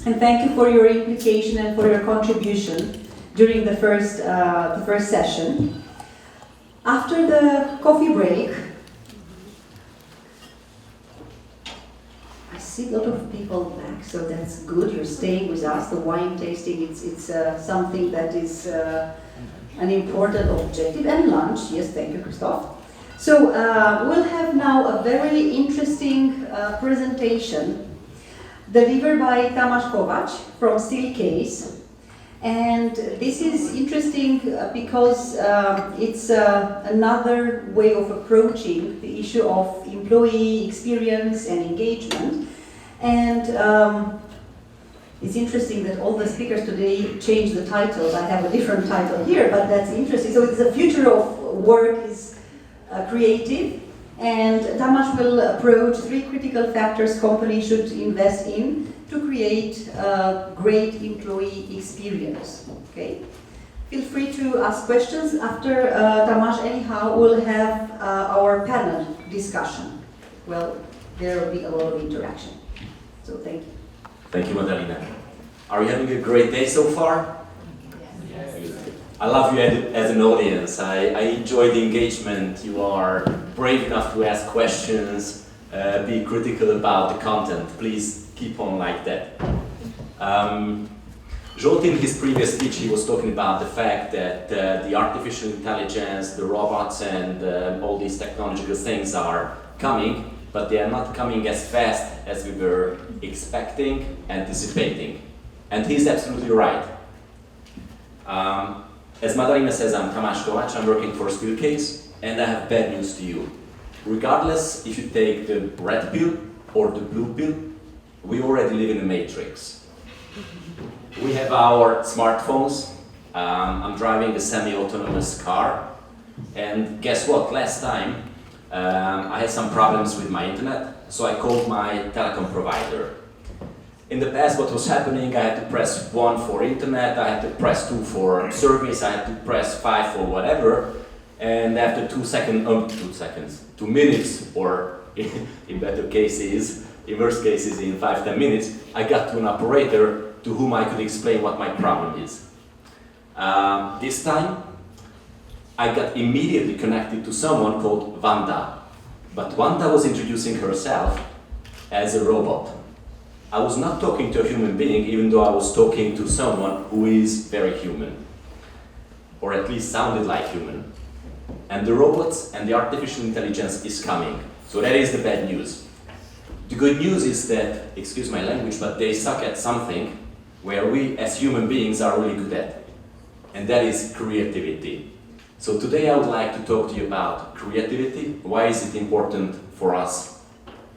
and thank you for your implication and for your contribution during the first session. After the coffee break, I see a lot of people back, so that's good. You're staying with us. The wine tasting, it's something that is an important objective. And lunch, yes, thank you, Christoph. So we'll have now a very interesting presentation delivered by Tamas Kovacs from Steelcase. And this is interesting because it's another way of approaching the issue of employee experience and engagement. And it's interesting that all the speakers today changed the titles. I have a different title here, but that's interesting. So it's the future of work is creative. And Tamas will approach 3 critical factors companies should invest in to create a great employee experience. Okay? Feel free to ask questions. After Tamas, anyhow, we'll have our panel discussion. Well, there will be a lot of interaction. So thank you. Thank you, Madalina. Are you having a great day so far? Yes. I love you as an audience. I enjoy the engagement. You are brave enough to ask questions, be critical about the content. Please keep on like that. Zsolt, in his previous speech, he was talking about the fact that the artificial intelligence, the robots, and all these technological things are coming, but they are not coming as fast as we were expecting, anticipating. And he's absolutely right. As Madalina says, I'm Tamas Kovacs, I'm working for Steelcase, and I have bad news to you. Regardless if you take the red pill or the blue pill, we already live in a matrix. We have our smartphones. I'm driving a semi-autonomous car, and guess what? Last time I had some problems with my internet, so I called my telecom provider. In the past, what was happening, I had to press 1 for internet, I had to press 2 for service, I had to press 5 for whatever, and after 2 minutes, or in better cases, in worst cases in 5-10 minutes, I got to an operator to whom I could explain what my problem is. This time, I got immediately connected to someone called Wanda, but Wanda was introducing herself as a robot. I was not talking to a human being, even though I was talking to someone who is very human, or at least sounded like human. And the robots and the artificial intelligence is coming. So that is the bad news. The good news is that, excuse my language, but they suck at something where we as human beings are really good at, and that is creativity. So today I would like to talk to you about creativity. Why is it important for us,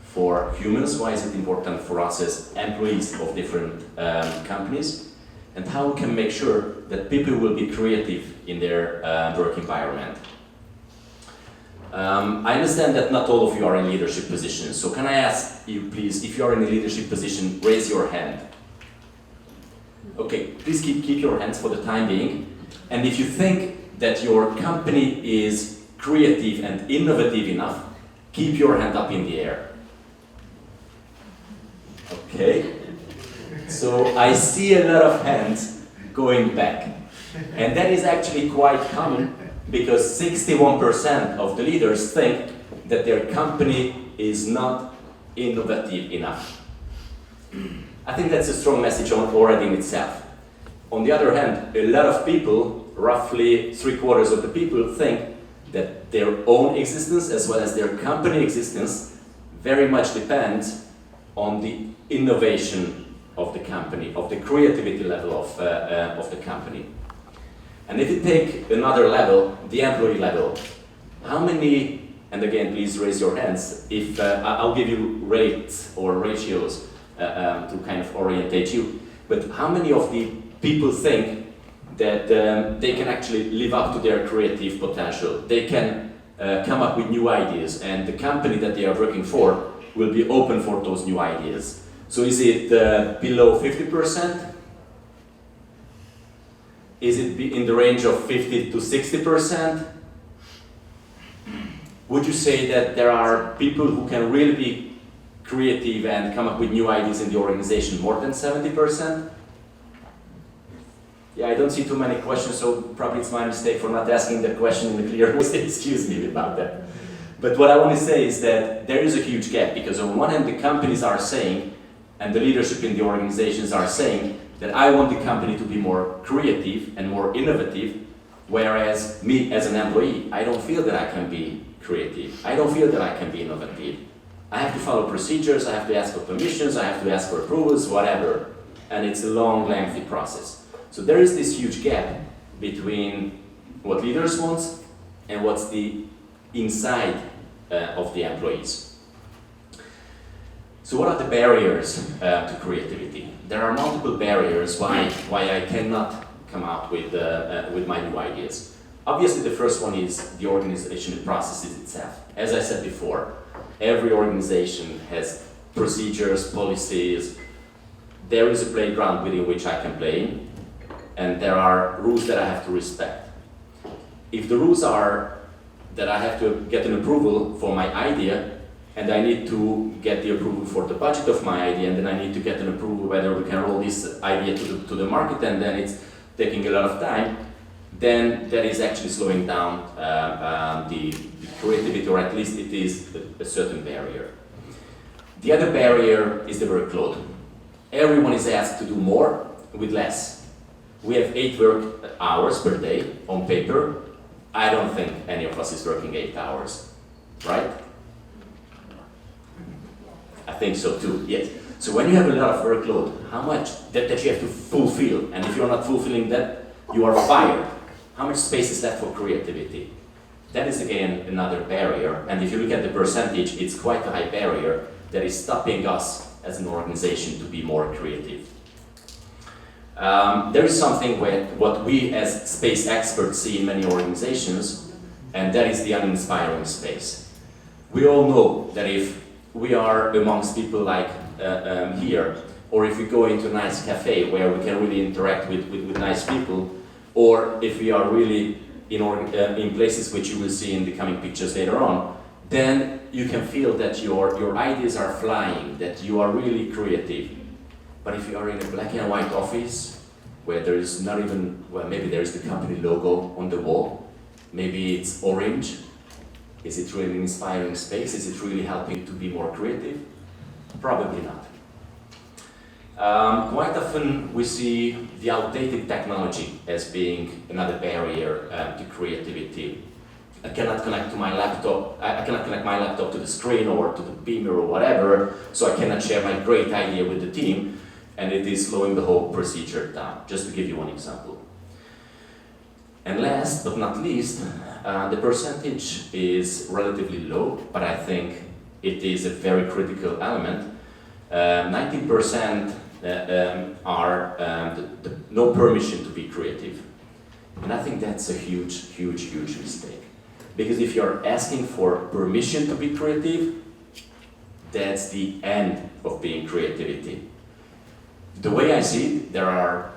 for humans? Why is it important for us as employees of different companies? And how we can make sure that people will be creative in their work environment. I understand that not all of you are in leadership positions, so can I ask you please, if you are in a leadership position, raise your hand. Okay, please keep your hands for the time being. And if you think that your company is creative and innovative enough, keep your hand up in the air. Okay, so I see a lot of hands going back. And that is actually quite common because 61% of the leaders think that their company is not innovative enough. I think that's a strong message already in itself. On the other hand, a lot of people, roughly 3/4 of the people, think that their own existence as well as their company existence very much depends on the innovation of the company, of the creativity level of the company. And if you take another level, the employee level, how many, and again please raise your hands, if I'll give you rates or ratios to kind of orientate you, but how many of the people think that they can actually live up to their creative potential? They can come up with new ideas, and the company that they are working for will be open for those new ideas. So is it below 50%? Is it in the range of 50 to 60%? Would you say that there are people who can really be creative and come up with new ideas in the organization, more than 70%? Yeah, I don't see too many questions, so probably it's my mistake for not asking that question in a clear way. Excuse me about that. But what I want to say is that there is a huge gap, because on one hand the companies are saying, and the leadership in the organizations are saying, that I want the company to be more creative and more innovative, whereas me as an employee, I don't feel that I can be creative. I don't feel that I can be innovative. I have to follow procedures, I have to ask for permissions, I have to ask for approvals, whatever. And it's a long, lengthy process. So there is this huge gap between what leaders want and what's the inside of the employees. So what are the barriers to creativity? There are multiple barriers why I cannot come out with my new ideas. Obviously the first one is the organization processes itself. As I said before, every organization has procedures, policies. There is a playground within which I can play in, and there are rules that I have to respect. If the rules are that I have to get an approval for my idea, and I need to get the approval for the budget of my idea, and then I need to get an approval whether we can roll this idea to the market, and then it's taking a lot of time, then that is actually slowing down the creativity, or at least it is a certain barrier. The other barrier is the workload. Everyone is asked to do more with less. We have 8 work hours per day on paper. I don't think any of us is working 8 hours, right? I think so too, yes. So when you have a lot of workload, how much that you have to fulfill, and if you're not fulfilling that, you are fired. How much space is left for creativity? That is again another barrier, and if you look at the percentage, it's quite a high barrier that is stopping us as an organization to be more creative. There is something what we as space experts see in many organizations, and that is the uninspiring space. We all know that if we are amongst people like here, or if we go into a nice cafe where we can really interact with nice people, or if we are really in places which you will see in the coming pictures later on, then you can feel that your ideas are flying, that you are really creative. But if you are in a black and white office, where there is not even, well, maybe there is the company logo on the wall, maybe it's orange, is it really an inspiring space? Is it really helping to be more creative? Probably not. Quite often we see the outdated technology as being another barrier to creativity. I cannot connect to my laptop. I cannot connect my laptop to the screen or to the beamer or whatever, so I cannot share my great idea with the team, and it is slowing the whole procedure down, just to give you one example. And last but not least, the percentage is relatively low, but I think it is a very critical element. 19% are no permission to be creative. And I think that's a huge, huge, huge mistake. Because if you're asking for permission to be creative, that's the end of being creativity. The way I see it, there are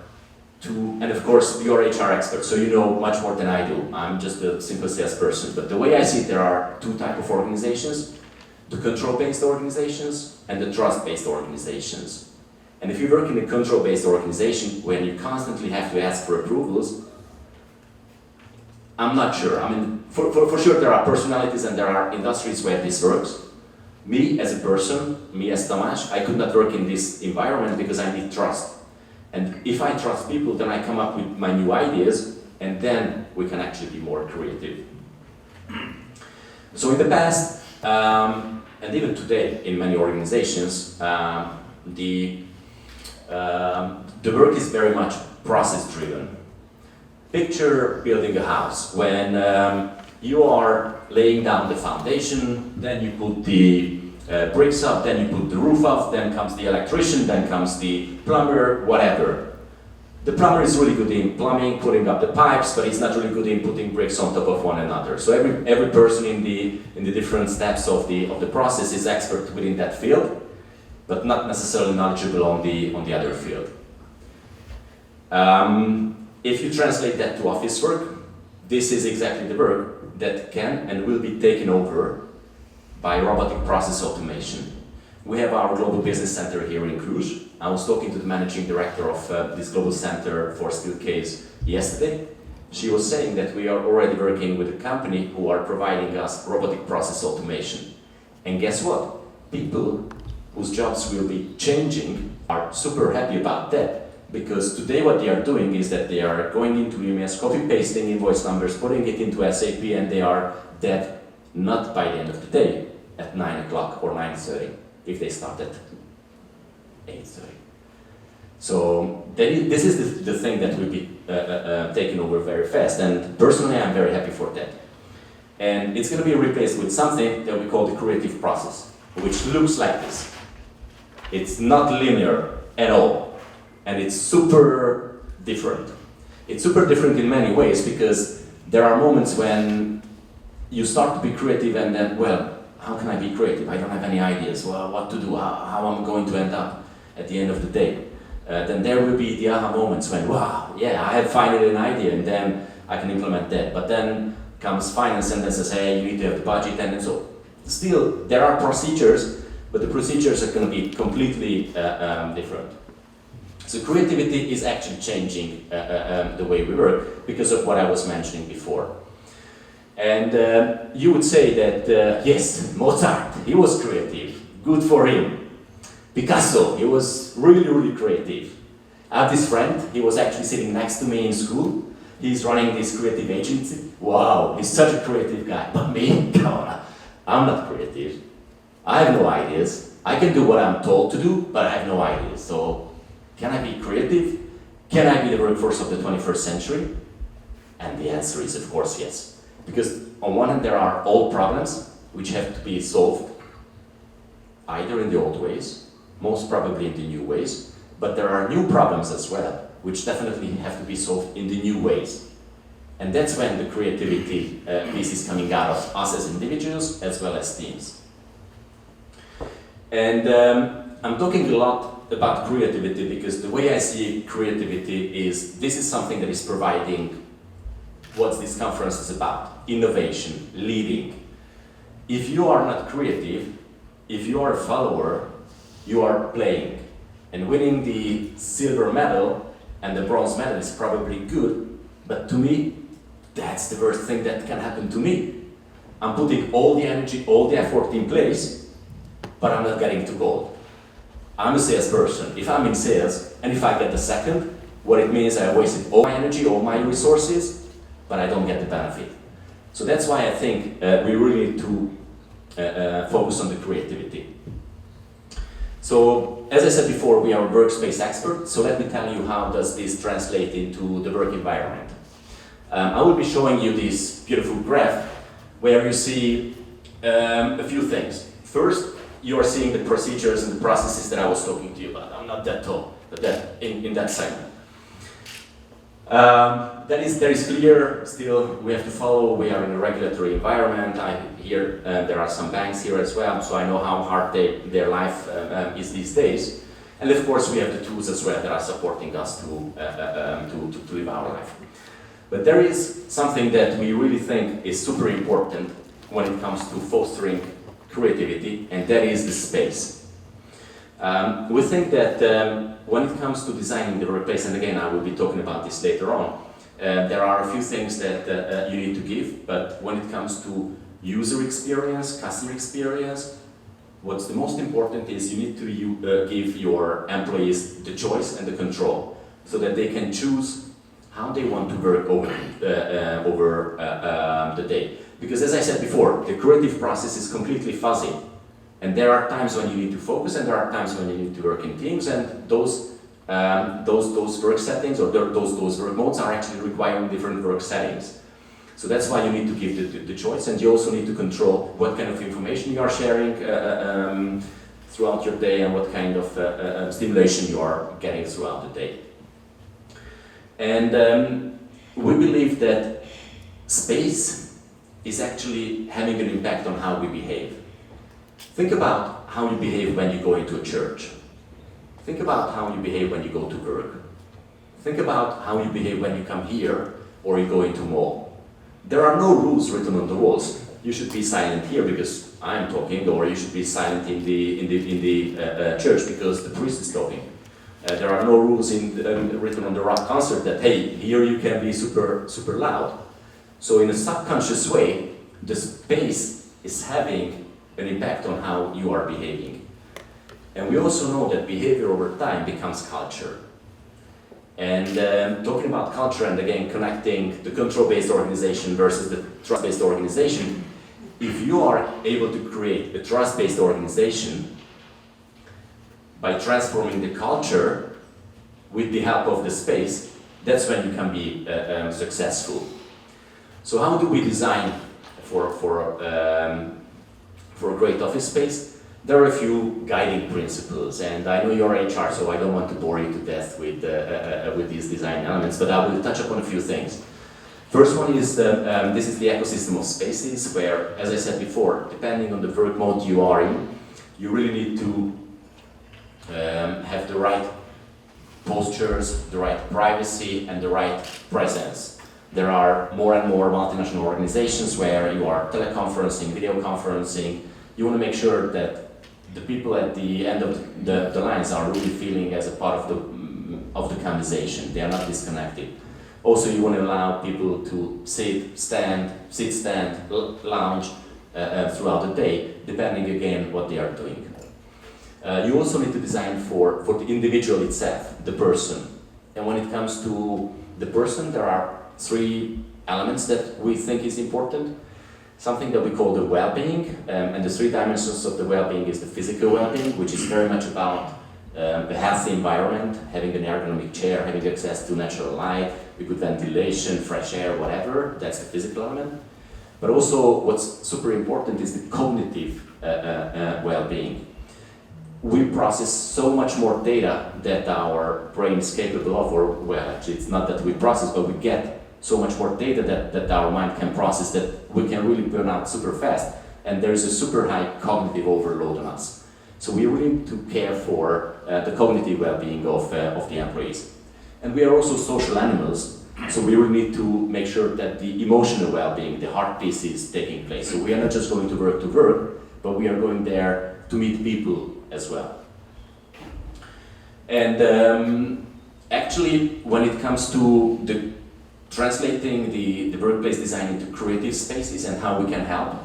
two, and of course you're HR expert, so you know much more than I do. I'm just a simple salesperson. But the way I see it, there are 2 types of organizations: the control-based organizations and the trust-based organizations. And if you work in a control-based organization, when you constantly have to ask for approvals, I'm not sure. I mean, for sure there are personalities and there are industries where this works. Me as a person, me as Tamas, I could not work in this environment because I need trust. And if I trust people, then I come up with my new ideas, and then we can actually be more creative. So in the past, and even today in many organizations, the work is very much process-driven. Picture building a house. When you are laying down the foundation, then you put the bricks up, then you put the roof up, then comes the electrician, then comes the plumber, whatever. The plumber is really good in plumbing, putting up the pipes, but he's not really good in putting bricks on top of one another. So every person in the different steps of the process is expert within that field, but not necessarily knowledgeable on the other field. If you translate that to office work, this is exactly the work that can and will be taken over by robotic process automation. We have our global business center here in Cluj. I was talking to the managing director of this global center for Steelcase yesterday. She was saying that we are already working with a company who are providing us robotic process automation. And guess what? People whose jobs will be changing are super happy about that. Because today what they are doing is that they are going into EMS, copy-pasting invoice numbers, putting it into SAP, and they are dead not by the end of the day at 9 o'clock or 9:30 if they start at 8:30. So this is the thing that will be taken over very fast, and personally I'm very happy for that. And it's going to be replaced with something that we call the creative process, which looks like this. It's not linear at all, and it's super different. It's super different in many ways because there are moments when you start to be creative and then, well, how can I be creative? I don't have any ideas. Well, what to do? How I'm going to end up at the end of the day? Then there will be the aha moments when, wow, yeah, I have finally an idea, and then I can implement that. But then comes finance and then says, hey, you need to have the budget, and so still there are procedures, but the procedures are going to be completely different. So creativity is actually changing the way we work because of what I was mentioning before. And you would say that, yes, Mozart, he was creative, good for him. Picasso, he was really, really creative. I have this friend, he was actually sitting next to me in school. He's running this creative agency. Wow, he's such a creative guy. But me, come on, I'm not creative. I have no ideas. I can do what I'm told to do, but I have no ideas. So, can I be creative? Can I be the workforce of the 21st century? And the answer is, of course, yes. Because on one hand, there are old problems which have to be solved, either in the old ways, most probably in the new ways, but there are new problems as well, which definitely have to be solved in the new ways. And that's when the creativity piece is coming out of us as individuals as well as teams. And I'm talking a lot about creativity because the way I see creativity is this is something that is providing what this conference is about: innovation, leading. If you are not creative, if you are a follower, you are playing. And winning the silver medal and the bronze medal is probably good, but to me, that's the worst thing that can happen to me. I'm putting all the energy, all the effort in place, but I'm not getting to gold. I'm a salesperson. If I'm in sales, and if I get the second, what it means I wasted all my energy, all my resources, but I don't get the benefit. So that's why I think we really need to focus on the creativity. So, as I said before, we are workspace experts, so let me tell you how does this translate into the work environment. I will be showing you this beautiful graph where you see a few things. First, you are seeing the procedures and the processes that I was talking to you about. I'm not that tall, but that in that segment. That is clear. Still, we have to follow. We are in a regulatory environment. There are some banks here as well, so I know how hard their life is these days. And of course, we have the tools as well that are supporting us to live our life. But there is something that we really think is super important when it comes to fostering creativity, and that is the space. We think that when it comes to designing the workplace, and again I will be talking about this later on, there are a few things that you need to give, but when it comes to user experience, customer experience, what's the most important is you need to give your employees the choice and the control so that they can choose how they want to work over the day. Because as I said before, the creative process is completely fuzzy. And there are times when you need to focus and there are times when you need to work in teams, and those work settings or those work modes are actually requiring different work settings. So that's why you need to give the choice, and you also need to control what kind of information you are sharing throughout your day and what kind of stimulation you are getting throughout the day. And we believe that space is actually having an impact on how we behave. Think about how you behave when you go into a church. Think about how you behave when you go to work. Think about how you behave when you come here or you go into a mall. There are no rules written on the walls. You should be silent here because I'm talking, or you should be silent in the church because the priest is talking. There are no rules written on the rock concert that, hey, here you can be super loud. So in a subconscious way, the space is having an impact on how you are behaving. And we also know that behavior over time becomes culture. And talking about culture and again connecting the control-based organization versus the trust-based organization, if you are able to create a trust-based organization by transforming the culture with the help of the space, that's when you can be successful. So how do we design for a great office space? There are a few guiding principles, and I know you're HR, so I don't want to bore you to death with these design elements, but I will touch upon a few things. First one is this is the ecosystem of spaces where, as I said before, depending on the work mode you are in, you really need to have the right postures, the right privacy, and the right presence. There are more and more multinational organizations where you are teleconferencing, video conferencing. You want to make sure that the people at the end of the lines are really feeling as a part of the conversation. They are not disconnected. Also, you want to allow people to sit, stand, lounge throughout the day, depending again what they are doing. You also need to design for the individual itself, the person. And when it comes to the person, there are 3 elements that we think is important. Something that we call the well-being, and the 3 dimensions of the well-being is the physical well-being, which is very much about a healthy environment, having an ergonomic chair, having access to natural light, with good ventilation, fresh air, whatever. That's the physical element. But also, what's super important is the cognitive well-being. We process so much more data that our brain is capable of, or well, actually, it's not that we process, but we get so much more data that our mind can process that we can really burn out super fast, and there's a super high cognitive overload on us. So we really need to care for the cognitive well-being of the employees. And we are also social animals, so we really need to make sure that the emotional well-being, the heart piece is taking place. So we are not just going to work, but we are going there to meet people as well. And actually, when it comes to the translating the workplace design into creative spaces and how we can help.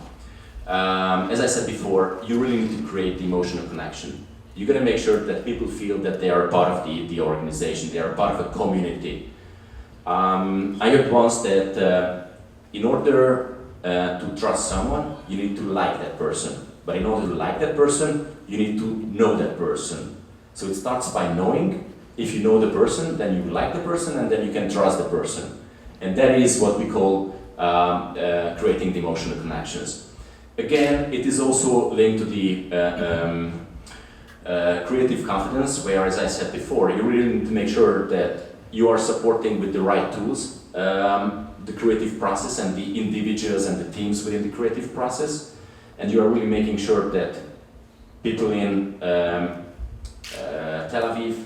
As I said before, you really need to create the emotional connection. You're going to make sure that people feel that they are part of the organization, they are part of a community. I heard once that in order to trust someone, you need to like that person. But in order to like that person, you need to know that person. So it starts by knowing. If you know the person, then you like the person, and then you can trust the person. And that is what we call creating the emotional connections. Again, it is also linked to the creative confidence, where, as I said before, you really need to make sure that you are supporting with the right tools the creative process and the individuals and the teams within the creative process. And you are really making sure that people in Tel Aviv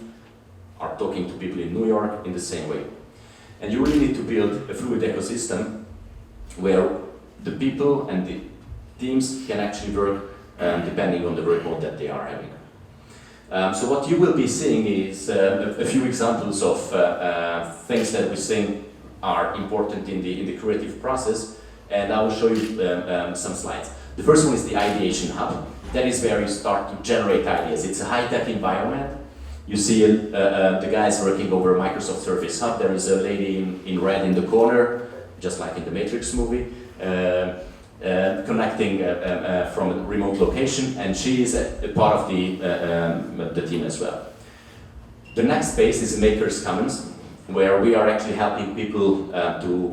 are talking to people in New York in the same way. And you really need to build a fluid ecosystem where the people and the teams can actually work depending on the work mode that they are having. So what you will be seeing is a few examples of things that we think are important in the creative process, and I will show you some slides. The first one is the ideation hub. That is where you start to generate ideas. It's a high-tech environment. You see the guys working over Microsoft Surface Hub. There is a lady in red in the corner, just like in the Matrix movie, connecting from a remote location, and she is a part of the team as well. The next space is Makers Commons, where we are actually helping people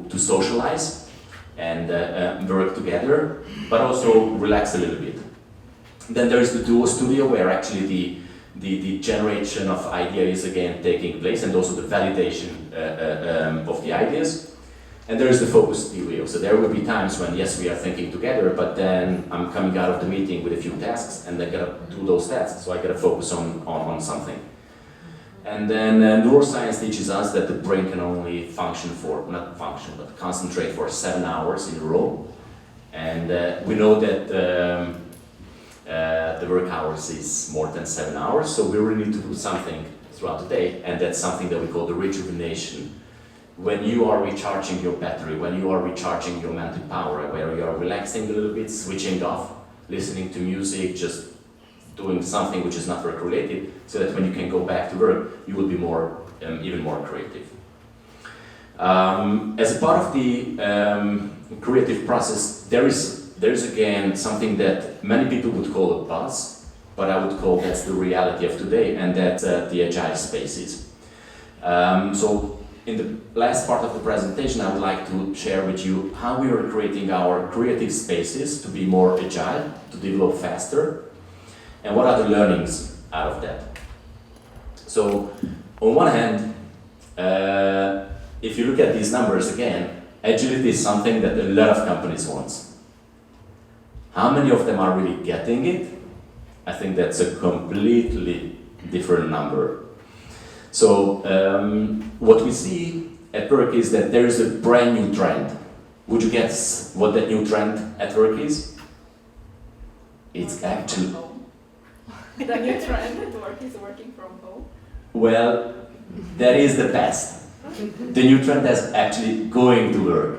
to socialize and work together, but also relax a little bit. Then there is the Duo Studio, where actually the generation of ideas is again taking place, and also the validation of the ideas. And there is the Focus Studio. So there will be times when, yes, we are thinking together, but then I'm coming out of the meeting with a few tasks, and I gotta do those tasks, so I gotta focus on something. And then neuroscience teaches us that the brain can only concentrate for 7 hours in a row. And we know that the work hours is more than 7 hours, so we really need to do something throughout the day, and that's something that we call the rejuvenation. When you are recharging your battery, when you are recharging your mental power, where you are relaxing a little bit, switching off, listening to music, just doing something which is not work related, so that when you can go back to work, you will be more, even more creative. As a part of the creative process, there is again something that many people would call a buzz, but I would call that's the reality of today, and that's the agile spaces. So in the last part of the presentation, I would like to share with you how we are creating our creative spaces to be more agile, to develop faster, and what are the learnings out of that. So on one hand, if you look at these numbers again, agility is something that a lot of companies want. How many of them are really getting it? I think that's a completely different number. So what we see at work is that there is a brand new trend. Would you guess what that new trend at work is? It's actually... The new trend at work is working from home. Well, that is the best. The new trend is actually going to work.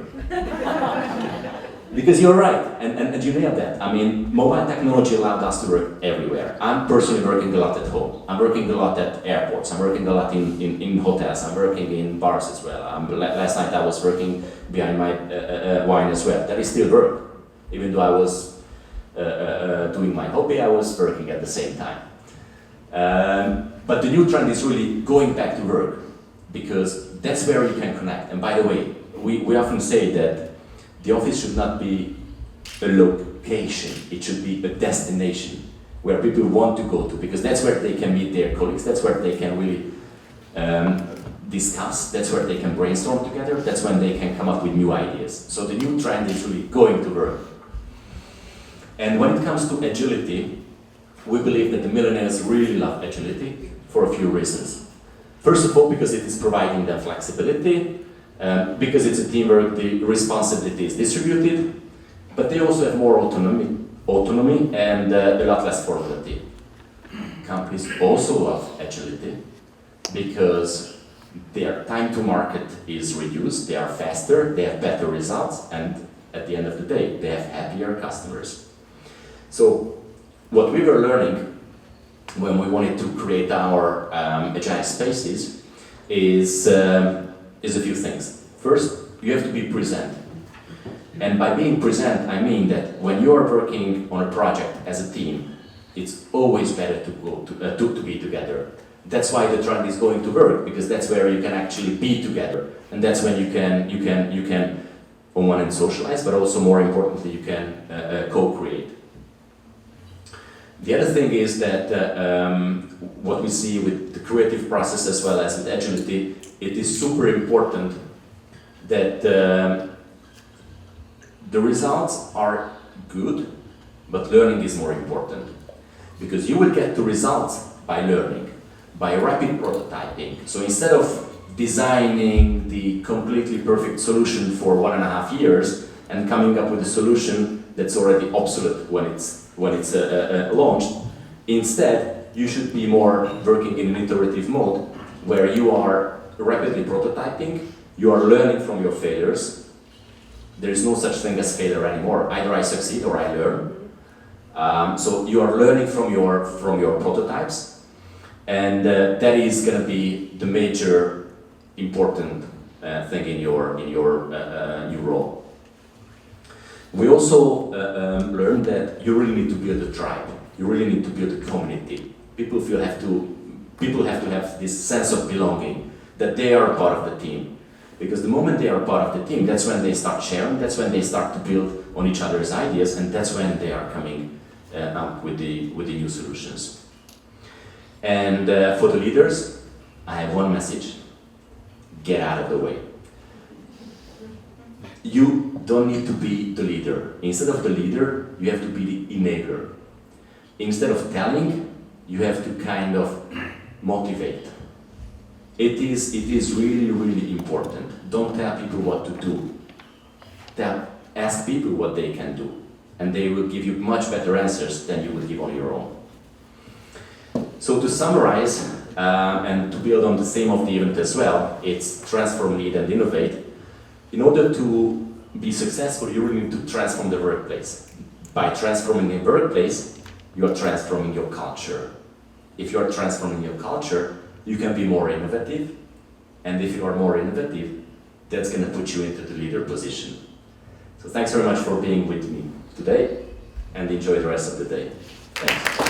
Because you're right, and you nailed that. I mean, mobile technology allowed us to work everywhere. I'm personally working a lot at home. I'm working a lot at airports. I'm working a lot in hotels. I'm working in bars as well. Last night I was working behind my wine as well. That is still work. Even though I was doing my hobby, I was working at the same time. But the new trend is really going back to work, because that's where you can connect. And by the way, we often say that the office should not be a location, it should be a destination where people want to go to, because that's where they can meet their colleagues, that's where they can really discuss, that's where they can brainstorm together, that's when they can come up with new ideas. So the new trend is really going to work. And when it comes to agility, we believe that the millennials really love agility for a few reasons. First of all, because it is providing them flexibility, because it's a teamwork, the responsibility is distributed, but they also have more autonomy and a lot less formality. Companies also love agility because their time to market is reduced, they are faster, they have better results, and at the end of the day, they have happier customers. So what we were learning when we wanted to create our agile spaces is a few things. First, you have to be present. And by being present, I mean that when you are working on a project as a team, it's always better to go to be together. That's why the trend is going to work, because that's where you can actually be together, and that's when you can on one hand socialize, but also more importantly you can co-create. The other thing is that what we see with the creative process as well as with agility, it is super important that the results are good, but learning is more important. Because you will get the results by learning, by rapid prototyping. So instead of designing the completely perfect solution for 1.5 years and coming up with a solution that's already obsolete when it's launched, instead you should be more working in an iterative mode where you are rapidly prototyping, you are learning from your failures. There is no such thing as failure anymore. Either I succeed or I learn. So you are learning from your prototypes, and that is going to be the major important thing in your new role. We also learned that you really need to build a tribe. You really need to build a community. People have to have this sense of belonging, that they are part of the team. Because the moment they are part of the team, that's when they start sharing, that's when they start to build on each other's ideas, and that's when they are coming up with the new solutions. And for the leaders, I have one message: get out of the way. You don't need to be the leader. Instead of the leader, you have to be the enabler. Instead of telling, you have to kind of motivate. It is really, really important. Don't tell people what to do. Ask people what they can do. and they will give you much better answers than you would give on your own. So to summarize, and to build on the theme of the event as well, it's transform, lead and innovate. In order to be successful, you really need to transform the workplace. By transforming the workplace, you are transforming your culture. If you are transforming your culture, you can be more innovative, and if you are more innovative, that's going to put you into the leader position. So thanks very much for being with me today, and enjoy the rest of the day. Thanks.